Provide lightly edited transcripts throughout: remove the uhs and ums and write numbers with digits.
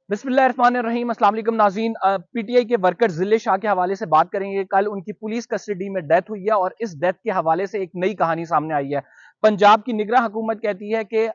बिस्मिल्लाहिर्रहमानिर्रहीम। अस्सलाम वालेकुम नाज़रीन। पीटीआई के वर्कर जिले शाह के हवाले से बात करेंगे। कल उनकी पुलिस कस्टडी में डेथ हुई है और इस डेथ के हवाले से एक नई कहानी सामने आई है। पंजाब की निगरान हुकूमत कहती है कि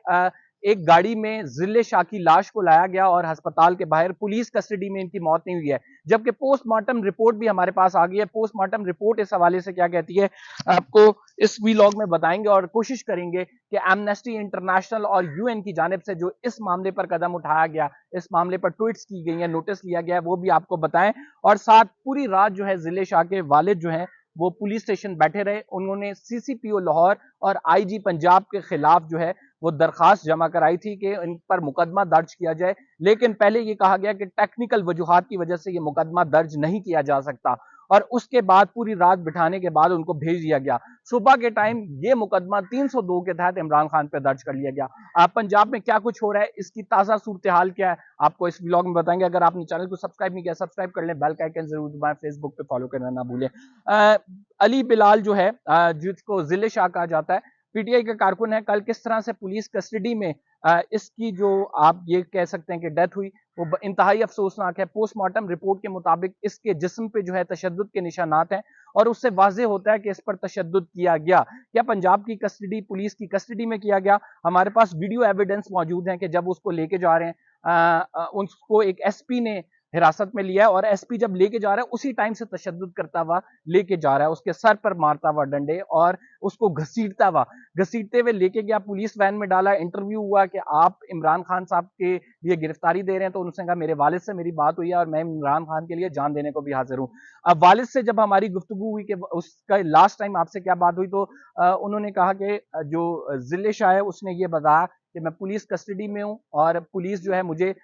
एक गाड़ी में जिले शाह की लाश को लाया गया और अस्पताल के बाहर पुलिस कस्टडी में इनकी मौत नहीं हुई है, जबकि पोस्टमार्टम रिपोर्ट भी हमारे पास आ गई है। पोस्टमार्टम रिपोर्ट इस हवाले से क्या कहती है आपको इस वीलॉग में बताएंगे और कोशिश करेंगे कि एमनेस्टी इंटरनेशनल और यूएन की जानिब से जो इस मामले पर कदम उठाया गया, इस मामले पर ट्वीट्स की गई हैं, नोटिस लिया गया है, वो भी आपको बताएं। और साथ पूरी रात जो है जिले शाह के वालिद जो हैं वो पुलिस स्टेशन बैठे रहे। उन्होंने सीसीपीओ लाहौर और आईजी पंजाब के खिलाफ जो है वो दरखास्त जमा कराई थी कि इन पर मुकदमा दर्ज किया जाए, लेकिन पहले ये कहा गया कि टेक्निकल वजूहात की वजह से ये मुकदमा दर्ज नहीं किया जा सकता और उसके बाद पूरी रात बिठाने के बाद उनको भेज दिया गया। सुबह के टाइम ये मुकदमा 302 के तहत इमरान खान पर दर्ज कर लिया गया। आप पंजाब में क्या कुछ हो रहा है, इसकी ताजा सूरत हाल क्या है, आपको इस व्लॉग में बताएंगे। अगर आपने चैनल को सब्सक्राइब नहीं किया, सब्सक्राइब कर लें, बेल का आइकन जरूर दबाएं, फेसबुक पे फॉलो करना ना भूलें। अली बिलाल जो है जिसको जिले शाह कहा जाता है, पीटीआई का कारकुन है। कल किस तरह से पुलिस कस्टडी में इसकी जो आप ये कह सकते हैं कि डेथ हुई वो इंतहाई अफसोसनाक है। पोस्टमार्टम रिपोर्ट के मुताबिक इसके जिस्म पे जो है तशद्दुद के निशानात हैं और उससे वाजे होता है कि इस पर तशद्दुद किया गया। क्या पंजाब की कस्टडी पुलिस की कस्टडी में किया गया? हमारे पास वीडियो एविडेंस मौजूद है कि जब उसको लेके जा रहे हैं उसको एक एसपी ने हिरासत में लिया है और एसपी जब लेके जा रहा है उसी टाइम से तशद्दुद करता हुआ लेके जा रहा है, उसके सर पर मारता हुआ डंडे और उसको घसीटते हुए लेके गया, पुलिस वैन में डाला। इंटरव्यू हुआ कि आप इमरान खान साहब के लिए गिरफ्तारी दे रहे हैं, तो उन्होंने कहा मेरे वालिद से मेरी बात हुई है और मैं इमरान खान के लिए जान देने को भी हाजिर हूँ। अब वालिद से जब हमारी गुफ्तगू हुई कि उसका लास्ट टाइम आपसे क्या बात हुई, तो उन्होंने कहा कि जो जिले शाह है उसने ये बताया कि मैं पुलिस कस्टडी में हूँ और पुलिस जो है मुझे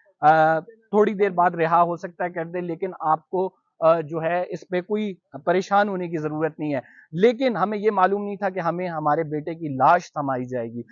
थोड़ी देर बाद रिहा हो सकता है कर दे, लेकिन आपको जो है इस पे कोई परेशान होने की जरूरत नहीं है। लेकिन हमें ये मालूम नहीं था कि हमें हमारे बेटे की लाश थमाई जाएगी।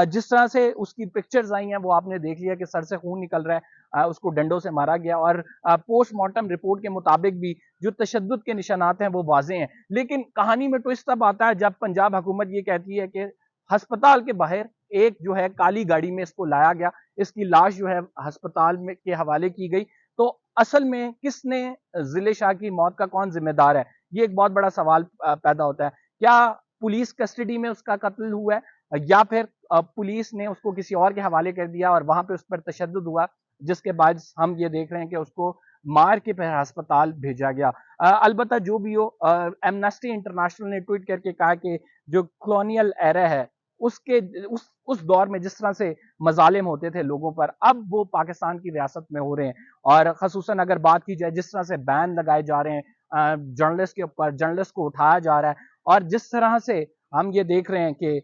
जिस तरह से उसकी पिक्चर्स आई हैं वो आपने देख लिया कि सर से खून निकल रहा है, उसको डंडों से मारा गया और पोस्टमार्टम रिपोर्ट के मुताबिक भी जो तशद्दुद के निशानात हैं वो वाजे हैं। लेकिन कहानी में ट्विस्ट तब आता है जब पंजाब हुकूमत ये कहती है कि अस्पताल के बाहर एक जो है काली गाड़ी में इसको लाया गया, इसकी लाश जो है अस्पताल में के हवाले की गई। तो असल में किसने जिले शाह की मौत का कौन जिम्मेदार है, ये एक बहुत बड़ा सवाल पैदा होता है। क्या पुलिस कस्टडी में उसका कत्ल हुआ है या फिर पुलिस ने उसको किसी और के हवाले कर दिया और वहां पे उस पर तशद्दुद हुआ, जिसके बाद हम ये देख रहे हैं कि उसको मार के फिर अस्पताल भेजा गया। अलबत्ता जो भी हो, एमनेस्टी इंटरनेशनल ने ट्वीट करके कहा कि जो कॉलोनियल एरा है उसके उस दौर में जिस तरह से मजालिम होते थे लोगों पर, अब वो पाकिस्तान की रियासत में हो रहे हैं। और खसूसन अगर बात की जाए जिस तरह से बैन लगाए जा रहे हैं जर्नलिस्ट के ऊपर, जर्नलिस्ट को उठाया जा रहा है और जिस तरह से हम ये देख रहे हैं कि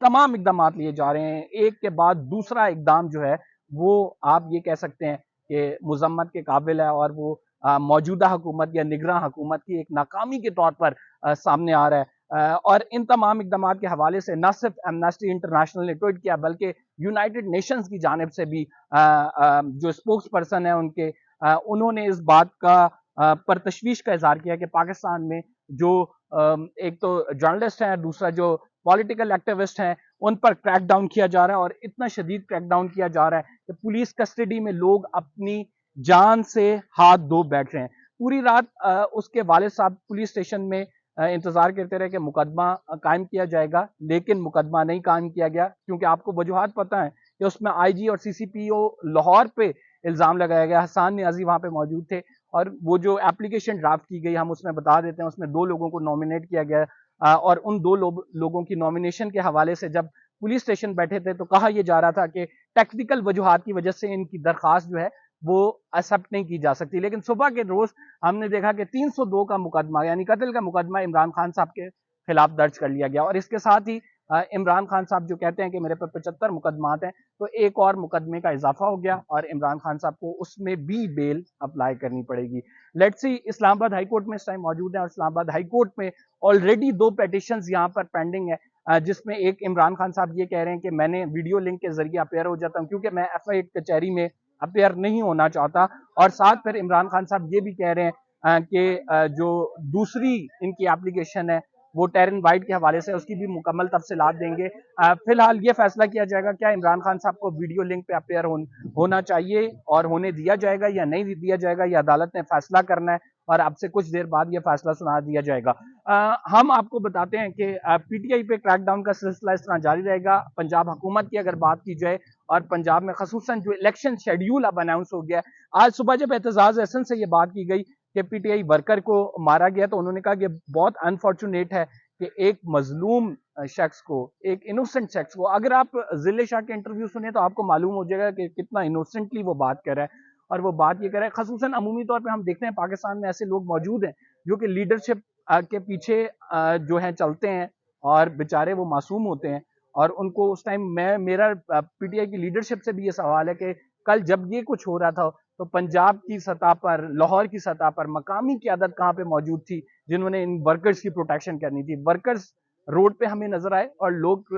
तमाम इकदाम लिए जा रहे हैं, एक के बाद दूसरा इकदाम जो है वो आप ये कह सकते हैं कि मुजम्मत के काबिल है और वो मौजूदा हुकूमत या निगरान हुकूमत की एक नाकामी के तौर पर सामने आ रहा है। और इन तमाम इकदाम के हवाले से न सिर्फ एमनेस्टी इंटरनेशनल ने ट्वीट किया बल्कि यूनाइटेड नेशंस की जानिब से भी जो स्पोक्स पर्सन है उनके उन्होंने इस बात का पर तशवीश का इजहार किया कि पाकिस्तान में जो एक तो जर्नलिस्ट हैं, दूसरा जो पॉलिटिकल एक्टिविस्ट हैं, उन पर क्रैकडाउन किया जा रहा है और इतना शदीद क्रैकडाउन किया जा रहा है कि पुलिस कस्टडी में लोग अपनी जान से हाथ धो बैठ रहे हैं। पूरी रात उसके वालिद साहब पुलिस स्टेशन में इंतजार करते रहे कि मुकदमा कायम किया जाएगा, लेकिन मुकदमा नहीं कायम किया गया क्योंकि आपको वजूहात पता है कि उसमें आईजी और सीसीपीओ लाहौर पे इल्जाम लगाया गया। हसन नियाजी वहां पे मौजूद थे और वो जो एप्लीकेशन ड्राफ्ट की गई हम उसमें बता देते हैं, उसमें 2 लोगों को नॉमिनेट किया गया और उन 2 लोगों की नॉमिनेशन के हवाले से जब पुलिस स्टेशन बैठे थे तो कहा यह जा रहा था कि टेक्निकल वजूहात की वजह से इनकी दरखास्त जो है वो एक्सेप्ट नहीं की जा सकती। लेकिन सुबह के रोज हमने देखा कि 302 का मुकदमा यानी कत्ल का मुकदमा इमरान खान साहब के खिलाफ दर्ज कर लिया गया और इसके साथ ही इमरान खान साहब जो कहते हैं कि मेरे पर 75 मुकदमात हैं, तो एक और मुकदमे का इजाफा हो गया और इमरान खान साहब को उसमें भी बेल अप्लाई करनी पड़ेगी। Let's see, Islamabad high court में इस टाइम मौजूद है और इस्लामाबाद हाई कोर्ट में ऑलरेडी 2 पेटिशंस यहाँ पर पेंडिंग है, जिसमें एक इमरान खान साहब ये कह रहे हैं कि मैंने वीडियो लिंक के जरिए अपेयर हो जाता हूँ क्योंकि मैं FI कचहरी में अपेयर नहीं होना चाहता, और साथ फिर इमरान खान साहब ये भी कह रहे हैं कि जो दूसरी इनकी एप्लीकेशन है وہ ٹیرن وائٹ کے حوالے سے اس کی بھی مکمل تفصیلات دیں گے. فی الحال یہ فیصلہ کیا جائے گا کیا عمران خان صاحب کو ویڈیو لنک پہ اپیئر ہونا چاہیے اور ہونے دیا جائے گا یا نہیں دیا جائے گا, یہ عدالت نے فیصلہ کرنا ہے اور اب سے کچھ دیر بعد یہ فیصلہ سنا دیا جائے گا. ہم آپ کو بتاتے ہیں کہ پی ٹی آئی پہ کریک ڈاؤن کا سلسلہ اس طرح جاری رہے گا. پنجاب حکومت کی اگر بات کی جائے اور پنجاب میں خصوصاً جو الیکشن شیڈیول اب اناؤنس ہو گیا ہے, آج صبح جب اعتزاز احسن سے یہ بات کی گئی کہ پی ٹی آئی ورکر کو مارا گیا تو انہوں نے کہا کہ بہت انفارچونیٹ ہے کہ ایک مظلوم شخص کو, ایک انوسنٹ شخص کو, اگر آپ ضلع شاہ کے انٹرویو سنیں تو آپ کو معلوم ہو جائے گا کہ کتنا انوسنٹلی وہ بات کر رہا ہے. اور وہ بات یہ کر رہا ہے خصوصاً عمومی طور پہ ہم دیکھتے ہیں پاکستان میں ایسے لوگ موجود ہیں جو کہ لیڈرشپ کے پیچھے جو ہے چلتے ہیں اور بیچارے وہ معصوم ہوتے ہیں, اور ان کو اس ٹائم میرا پی ٹی آئی کی لیڈرشپ سے بھی یہ سوال ہے کہ کل جب یہ کچھ ہو رہا تھا تو پنجاب کی سطح پر, لاہور کی سطح پر مقامی قیادت کہاں پہ موجود تھی جنہوں نے ان ورکرز کی پروٹیکشن کرنی تھی. ورکرز روڈ پہ ہمیں نظر آئے اور لوگ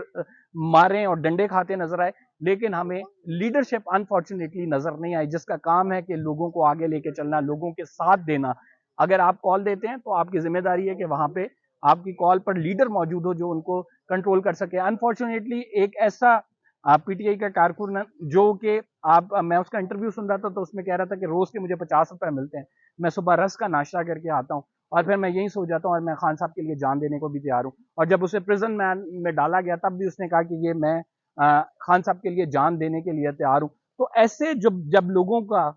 مارے اور ڈنڈے کھاتے نظر آئے, لیکن ہمیں لیڈرشپ انفارچونیٹلی نظر نہیں آئی جس کا کام ہے کہ لوگوں کو آگے لے کے چلنا, لوگوں کے ساتھ دینا. اگر آپ کال دیتے ہیں تو آپ کی ذمہ داری ہے کہ وہاں پہ آپ کی کال پر لیڈر موجود ہو جو ان کو کنٹرول کر سکے. انفارچونیٹلی ایک ایسا پی ٹی آئی کا کارکن جو کہ میں اس کا انٹرویو سن رہا تھا تو اس میں کہہ رہا تھا کہ روز کے مجھے 50 روپے ملتے ہیں, میں صبح رس کا ناشتہ کر کے آتا ہوں اور پھر میں یہیں سو جاتا ہوں اور میں خان صاحب کے لیے جان دینے کو بھی تیار ہوں. اور جب اسے پریزن میں ڈالا گیا تب بھی اس نے کہا کہ یہ میں خان صاحب کے لیے جان دینے کے لیے تیار ہوں. تو ایسے جب لوگوں کا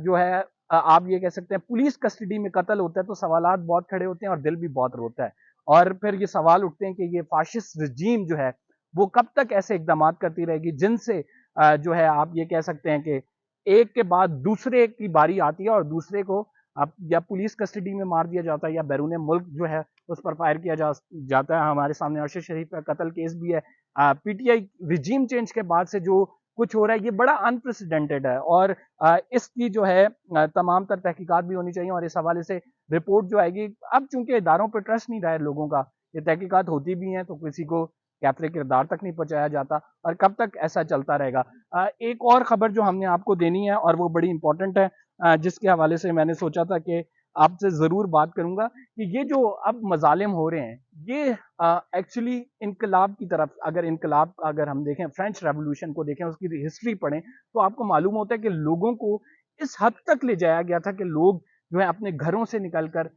جو ہے آپ یہ کہہ سکتے ہیں پولیس کسٹڈی میں قتل ہوتا ہے تو سوالات بہت کھڑے ہوتے ہیں اور دل بھی بہت روتا ہے, اور پھر یہ سوال اٹھتے ہیں کہ یہ فاشسٹ رجیم جو ہے وہ کب تک ایسے اقدامات کرتی رہے گی جن سے جو ہے آپ یہ کہہ سکتے ہیں کہ ایک کے بعد دوسرے کی باری آتی ہے اور دوسرے کو یا پولیس کسٹڈی میں مار دیا جاتا ہے یا بیرون ملک جو ہے اس پر فائر کیا جاتا ہے. ہمارے سامنے ارشد شریف کا قتل کیس بھی ہے. P T I regime change کے بعد سے جو کچھ ہو رہا ہے یہ بڑا انپریسیڈنٹڈ ہے اور اس کی جو ہے تمام تر تحقیقات بھی ہونی چاہیے اور اس حوالے سے رپورٹ جو آئے گی. اب چونکہ اداروں پہ ٹرسٹ نہیں رہا ہے لوگوں کا, یہ تحقیقات ہوتی بھی ہیں تو کسی کو کیفرے کردار تک نہیں پہنچایا جاتا, اور کب تک ایسا چلتا رہے گا. ایک اور خبر جو ہم نے آپ کو دینی ہے اور وہ بڑی امپورٹنٹ ہے جس کے حوالے سے میں نے سوچا تھا کہ آپ سے ضرور بات کروں گا کہ یہ جو اب مظالم ہو رہے ہیں یہ ایکچولی انقلاب کی طرف, اگر ہم دیکھیں فرینچ ریولوشن کو دیکھیں, اس کی ہسٹری پڑھیں تو آپ کو معلوم ہوتا ہے کہ لوگوں کو اس حد تک لے جایا گیا تھا کہ لوگ جو ہے اپنے گھروں سے نکل کر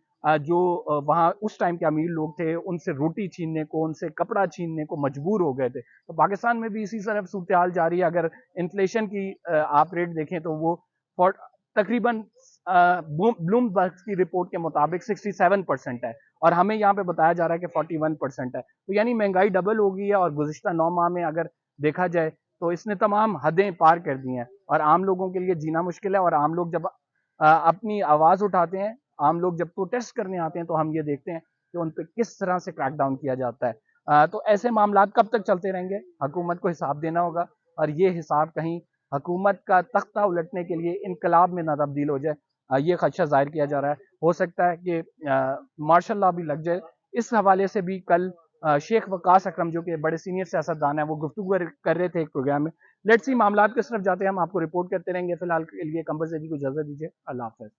جو وہاں اس ٹائم کے امیر لوگ تھے ان سے روٹی چھیننے کو, ان سے کپڑا چھیننے کو مجبور ہو گئے تھے. تو پاکستان میں بھی اسی طرح صورتحال جاری ہے. اگر انفلیشن کی آپ ریٹ دیکھیں تو وہ تقریباً بلوم برگ کی رپورٹ کے مطابق 67% ہے اور ہمیں یہاں پہ بتایا جا رہا ہے کہ 41% ہے. تو یعنی مہنگائی ڈبل ہو گئی ہے اور گزشتہ 9 ماہ میں اگر دیکھا جائے تو اس نے تمام حدیں پار کر دی ہیں اور عام لوگوں کے لیے جینا مشکل ہے. اور عام لوگ جب اپنی آواز اٹھاتے ہیں, عام لوگ جب پروٹیسٹ کرنے آتے ہیں تو ہم یہ دیکھتے ہیں کہ ان پہ کس طرح سے کریک ڈاؤن کیا جاتا ہے. تو ایسے معاملات کب تک چلتے رہیں گے؟ حکومت کو حساب دینا ہوگا اور یہ حساب کہیں حکومت کا تختہ الٹنے کے لیے انقلاب میں نہ تبدیل ہو جائے, یہ خدشہ ظاہر کیا جا رہا ہے. ہو سکتا ہے کہ مارشل لا بھی لگ جائے. اس حوالے سے بھی کل شیخ وقاص اکرم جو کہ بڑے سینئر سیاستدان ہیں وہ گفتگو کر رہے تھے ایک پروگرام میں. لیٹس سی معاملات کس طرف جاتے ہیں ہم آپ کو رپورٹ کرتے رہیں گے. فی الحال کے لیے کمبر زیدی کو اجازت دیجیے. اللہ حافظ.